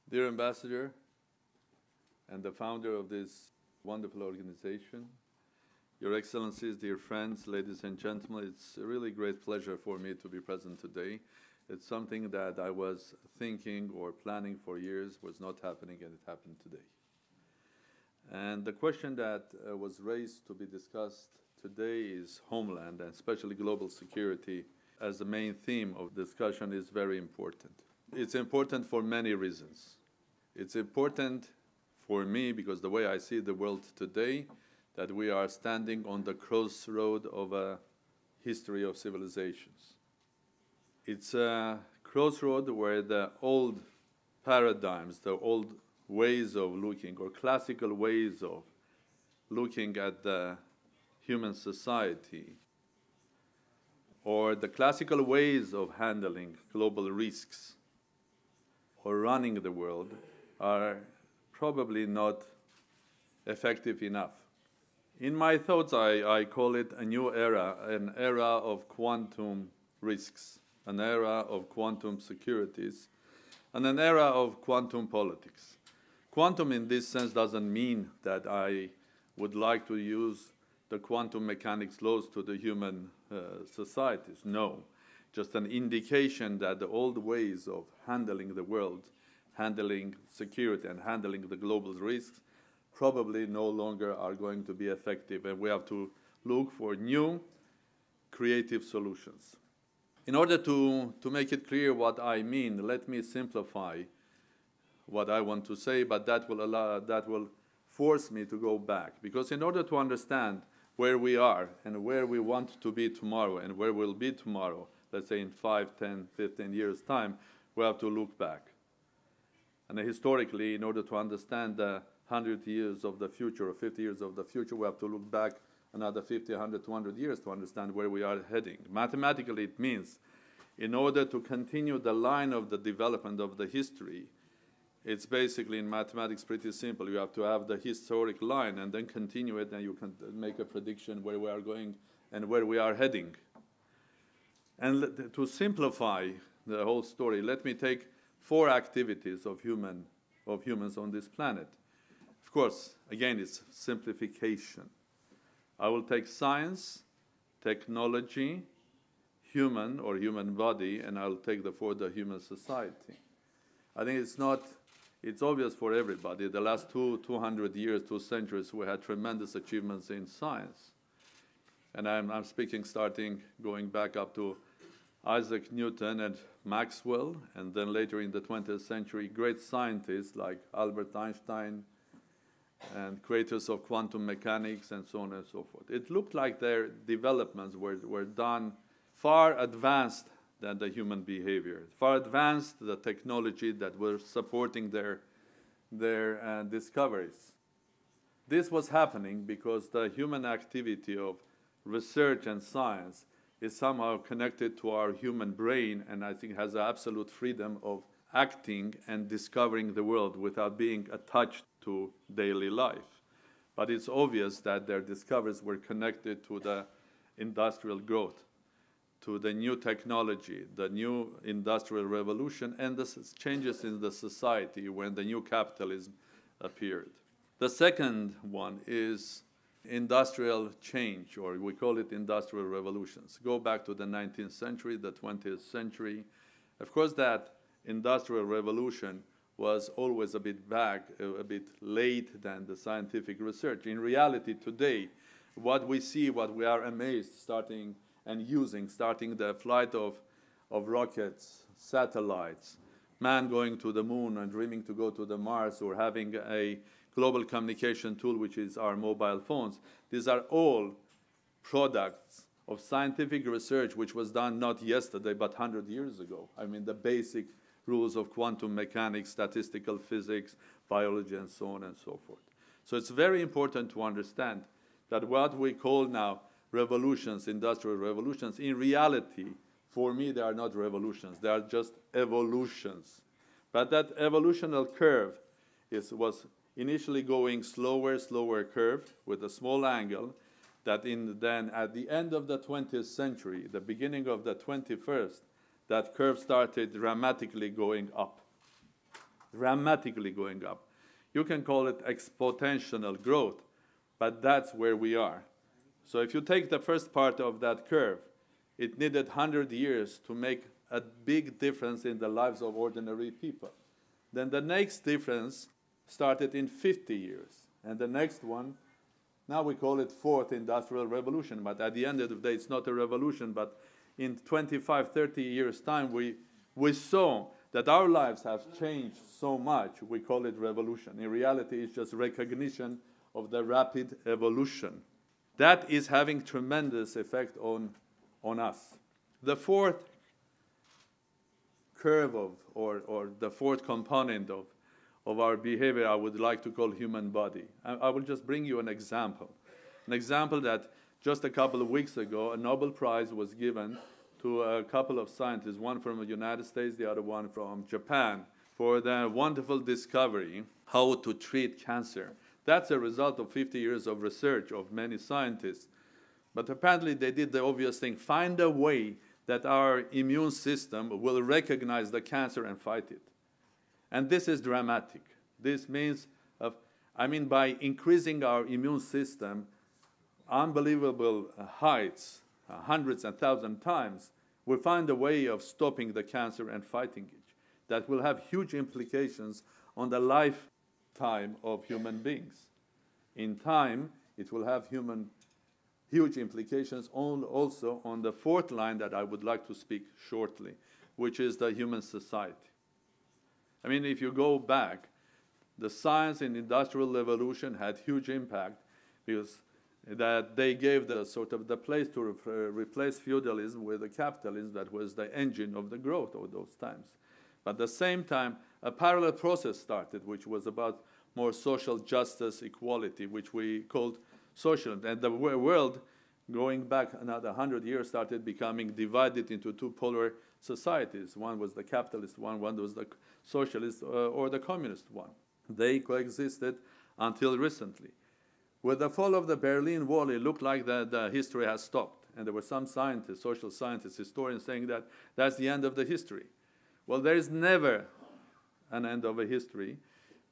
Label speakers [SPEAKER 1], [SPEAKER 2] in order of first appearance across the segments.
[SPEAKER 1] Dear Ambassador and the founder of this wonderful organization, Your Excellencies, dear friends, ladies and gentlemen, it's a really great pleasure for me to be present today. It's something that I was thinking or planning for years, was not happening, and it happened today. And the question that was raised to be discussed today is homeland, and especially global security as the main theme of discussion is very important. It's important for many reasons. It's important for me because the way I see the world today, that we are standing on the crossroad of a history of civilizations. It's a crossroad where the old paradigms, the old ways of looking or classical ways of looking at the human society or the classical ways of handling global risks or running the world are probably not effective enough. In my thoughts, I call it a new era, an era of quantum risks, an era of quantum securities, and an era of quantum politics. Quantum in this sense doesn't mean that I would like to use the quantum mechanics laws to the human societies. No, just an indication that the old ways of handling the world, handling security and handling the global risks probably no longer are going to be effective, and we have to look for new creative solutions. In order to make it clear what I mean, let me simplify what I want to say, but that will force me to go back. Because in order to understand where we are and where we want to be tomorrow and where we'll be tomorrow, let's say in 5, 10, 15 years' time, we have to look back. And historically, in order to understand the 100 years of the future or 50 years of the future, we have to look back another 50, 100, 200 years to understand where we are heading. Mathematically, it means in order to continue the line of the development of the history, it's basically in mathematics pretty simple. You have to have the historic line and then continue it, and you can make a prediction where we are going and where we are heading. And to simplify the whole story, let me take 4 activities of humans on this planet. Of course, again, it's simplification. I will take science, technology, human or human body, and I'll take the human society. I think it's obvious for everybody. The last 200 years, 2 centuries, we had tremendous achievements in science. And I'm speaking going back up to Isaac Newton and Maxwell, and then later in the 20th century, great scientists like Albert Einstein and creators of quantum mechanics and so on and so forth. It looked like their developments were done far advanced than the human behavior, far advanced the technology that were supporting their discoveries. This was happening because the human activity of research and science is somehow connected to our human brain, and I think has absolute freedom of acting and discovering the world without being attached to daily life. But it's obvious that their discoveries were connected to the industrial growth, to the new technology, the new industrial revolution, and the changes in the society when the new capitalism appeared. The second one is industrial change, or we call it industrial revolutions. Go back to the 19th century, the 20th century. Of course, that industrial revolution was always a bit late than the scientific research. In reality, today, what we see, what we are amazed starting the flight of rockets, satellites, man going to the moon and dreaming to go to the Mars, or having a global communication tool, which is our mobile phones. These are all products of scientific research, which was done not yesterday, but 100 years ago. I mean, the basic rules of quantum mechanics, statistical physics, biology, and so on and so forth. So it's very important to understand that what we call now revolutions, industrial revolutions, in reality, for me, they are not revolutions. They are just evolutions. But that evolutional curve was initially going slower curve with a small angle, that then at the end of the 20th century, the beginning of the 21st, that curve started dramatically going up. dramatically going up. You can call it exponential growth, but that's where we are. So if you take the first part of that curve, it needed 100 years to make a big difference in the lives of ordinary people. Then the next difference started in 50 years. And the next one, now we call it fourth industrial revolution, but at the end of the day, it's not a revolution, but in 25, 30 years' time, we saw that our lives have changed so much, we call it revolution. In reality, it's just recognition of the rapid evolution. That is having tremendous effect on us. The fourth curve or the fourth component of our behavior I would like to call human body. I will just bring you an example. An example that just a couple of weeks ago, a Nobel Prize was given to a couple of scientists, one from the United States, the other one from Japan, for their wonderful discovery how to treat cancer. That's a result of 50 years of research of many scientists. But apparently they did the obvious thing, find a way that our immune system will recognize the cancer and fight it. And this is dramatic. This means, by increasing our immune system, unbelievable heights, hundreds and thousands times, we find a way of stopping the cancer and fighting it. That will have huge implications on the lifetime of human beings. In time, it will have huge implications also on the fourth line that I would like to speak shortly, which is the human society. If you go back, the science and industrial revolution had huge impact because that they gave the sort of the place to replace feudalism with the capitalism that was the engine of the growth of those times. But at the same time, a parallel process started, which was about more social justice, equality, which we called socialism. And the world, going back another 100 years, started becoming divided into two polar societies. One was the capitalist one was the socialist or the communist one. They coexisted until recently. With the fall of the Berlin Wall, it looked like the history has stopped. And there were some scientists, social scientists, historians saying that that's the end of the history. Well, there is never an end of a history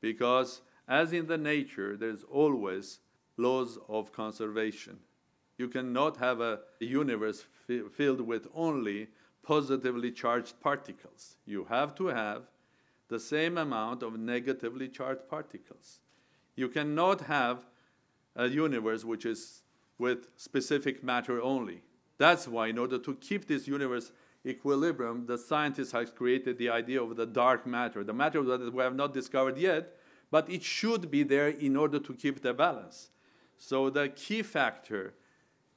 [SPEAKER 1] because as in the nature, there's always laws of conservation. You cannot have a universe filled with only positively charged particles. You have to have the same amount of negatively charged particles. You cannot have a universe which is with specific matter only. That's why in order to keep this universe equilibrium, the scientists have created the idea of the dark matter, the matter that we have not discovered yet, but it should be there in order to keep the balance. So the key factor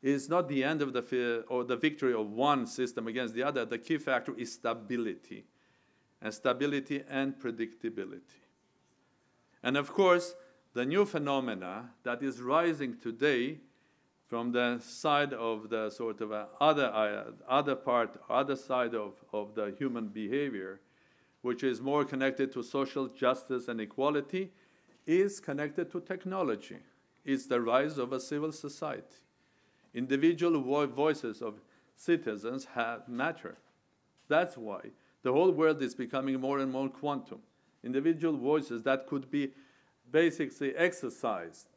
[SPEAKER 1] is not the end of the victory of one system against the other. The key factor is stability and predictability. And of course, the new phenomena that is rising today from the side of the sort of other side of the human behavior, which is more connected to social justice and equality, is connected to technology. It's the rise of a civil society. Individual voices of citizens matter. That's why the whole world is becoming more and more quantum. Individual voices that could be basically exercised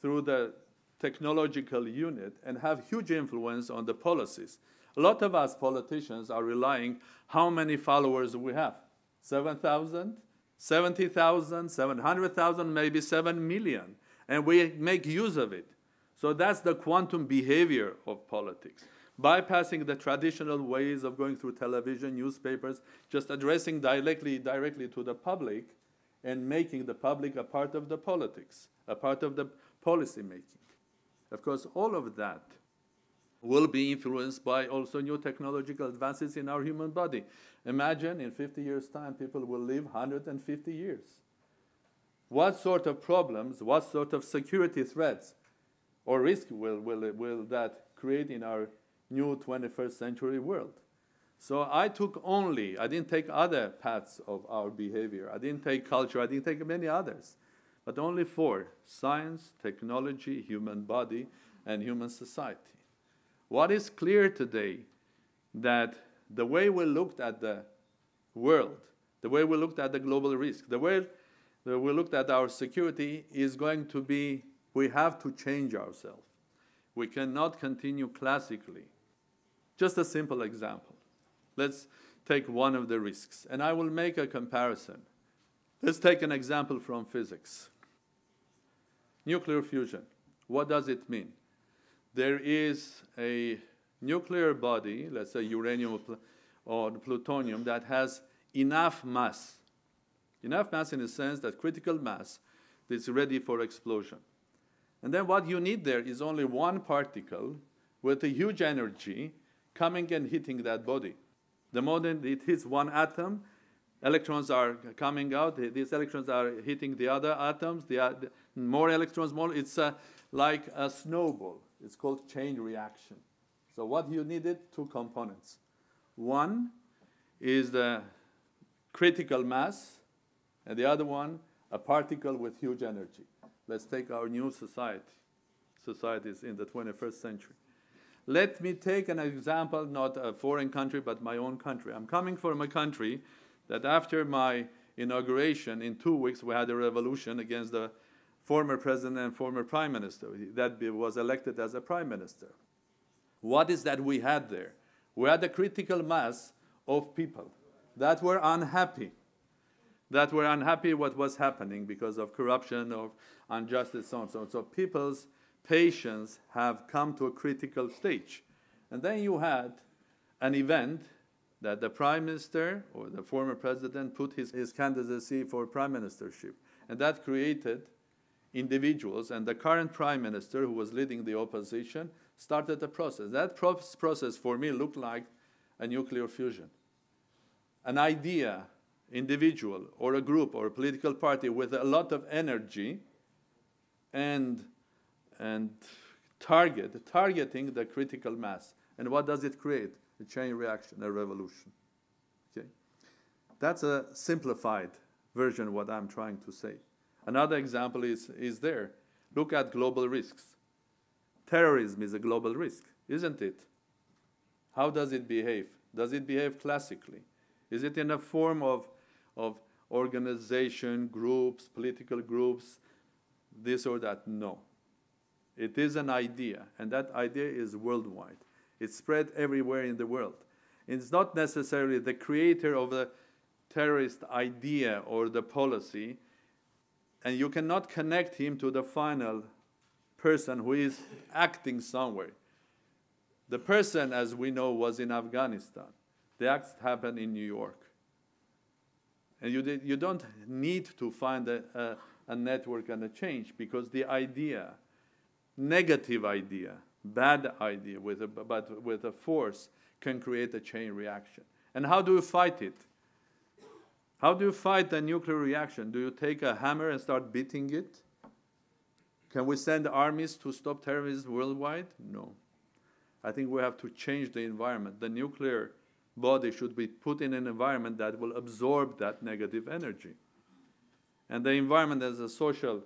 [SPEAKER 1] through the technological unit and have huge influence on the policies. A lot of us politicians are relying how many followers we have. 7,000, 70,000, 700,000, maybe 7 million. And we make use of it. So that's the quantum behavior of politics. Bypassing the traditional ways of going through television, newspapers, just addressing directly to the public and making the public a part of the politics, a part of the policy making. Of course, all of that will be influenced by also new technological advances in our human body. Imagine in 50 years' time, people will live 150 years. What sort of problems, what sort of security threats or risk will that create in our new 21st century world? So I didn't take other paths of our behavior. I didn't take culture, I didn't take many others, but only 4: science, technology, human body, and human society. What is clear today that the way we looked at the world, the way we looked at the global risk, the way that we looked at our security is going to be, we have to change ourselves. We cannot continue classically. Just a simple example. Let's take one of the risks, and I will make a comparison. Let's take an example from physics. Nuclear fusion. What does it mean? There is a nuclear body, let's say uranium or plutonium, that has enough mass. Enough mass in the sense that critical mass is ready for explosion. And then what you need there is only one particle with a huge energy coming and hitting that body. The moment it hits one atom, electrons are coming out. These electrons are hitting the other atoms. More electrons, more. It's like a snowball. It's called chain reaction. So what you needed, two components. One is the critical mass, and the other one, a particle with huge energy. Let's take our new societies in the 21st century. Let me take an example, not a foreign country, but my own country. I'm coming from a country that after my inauguration, in 2 weeks, we had a revolution against the former president and former prime minister that was elected as a prime minister. What is that we had there? We had a critical mass of people that were unhappy. That were unhappy what was happening because of corruption, of injustice, so on and so on. So people's patience have come to a critical stage. And then you had an event that the prime minister or the former president put his candidacy for prime ministership. And that created individuals, and the current prime minister, who was leading the opposition, started a process. That process for me looked like a nuclear fusion. An idea, individual or a group or a political party with a lot of energy and targeting the critical mass. And what does it create? A chain reaction, a revolution. Okay? That's a simplified version of what I'm trying to say. Another example is there. Look at global risks. Terrorism is a global risk, isn't it? How does it behave? Does it behave classically? Is it in a form of organization, groups, political groups, this or that? No. It is an idea, and that idea is worldwide. It's spread everywhere in the world. It's not necessarily the creator of the terrorist idea or the policy, and you cannot connect him to the final person who is acting somewhere. The person, as we know, was in Afghanistan. The acts happened in New York. And you don't need to find a network and a change, because the idea, negative idea, bad idea, but with a force, can create a chain reaction. And how do you fight it? How do you fight a nuclear reaction? Do you take a hammer and start beating it? Can we send armies to stop terrorism worldwide? No. I think we have to change the environment. The nuclear body should be put in an environment that will absorb that negative energy. And the environment, as the social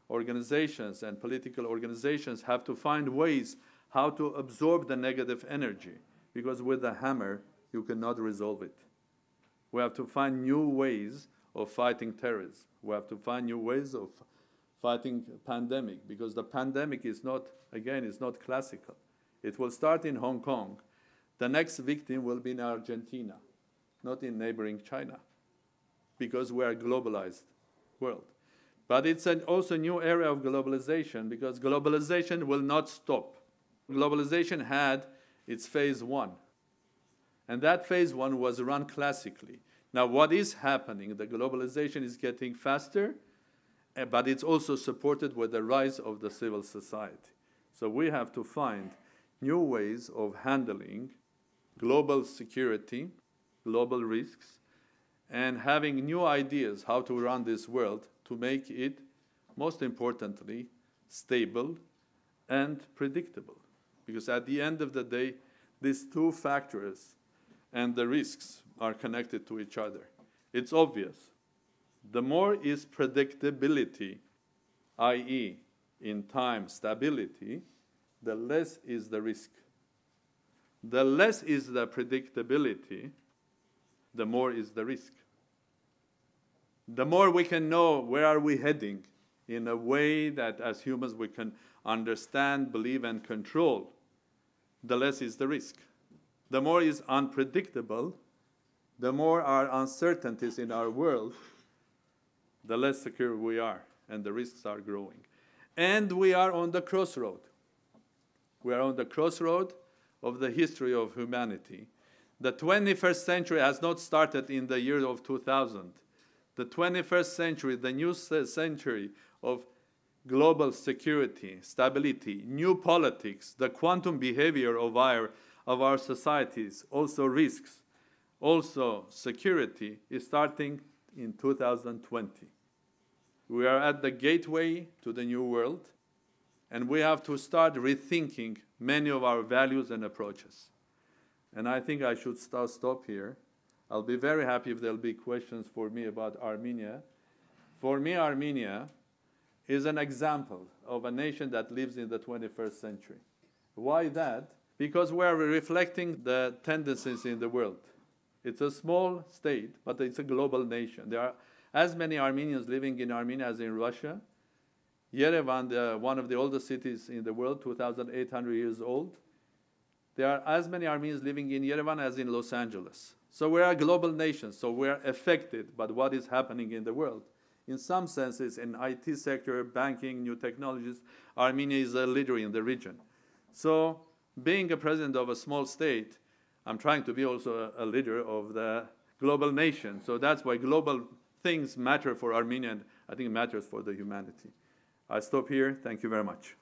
[SPEAKER 1] organizations and political organizations, have to find ways how to absorb the negative energy, because with a hammer, you cannot resolve it. We have to find new ways of fighting terrorism. We have to find new ways of fighting pandemic, because the pandemic is not, again, it's not classical. It will start in Hong Kong. The next victim will be in Argentina, not in neighboring China, because we are a globalized world. But it's also a new area of globalization, because globalization will not stop. Globalization had its phase one, and that phase one was run classically. Now, what is happening? The globalization is getting faster, but it's also supported with the rise of the civil society. So we have to find new ways of handling global security, global risks, and having new ideas how to run this world to make it, most importantly, stable and predictable. Because at the end of the day, these two factors and the risks are connected to each other. It's obvious. The more is predictability, i.e., in time stability, the less is the risk. The less is the predictability, the more is the risk. the more we can know where are we heading in a way that as humans we can understand, believe, and control, the less is the risk. The more is unpredictable, the more are uncertainties in our world, the less secure we are, and the risks are growing. And we are on the crossroad. We are on the crossroad of the history of humanity. The 21st century has not started in the year of 2000. The 21st century, the new century of global security, stability, new politics, the quantum behavior of our societies, also risks, also security, is starting in 2020. We are at the gateway to the new world, and we have to start rethinking many of our values and approaches. And I think I should stop here. I'll be very happy if there'll be questions for me about Armenia. For me, Armenia is an example of a nation that lives in the 21st century. Why that? Because we're reflecting the tendencies in the world. It's a small state, but it's a global nation. There are as many Armenians living in Armenia as in Russia. Yerevan, one of the oldest cities in the world, 2,800 years old. There are as many Armenians living in Yerevan as in Los Angeles. So we're a global nation, so we're affected by what is happening in the world. In some senses, in IT sector, banking, new technologies, Armenia is a leader in the region. So being a president of a small state, I'm trying to be also a leader of the global nation. So that's why global things matter for Armenia, and I think it matters for the humanity. I stop here. Thank you very much.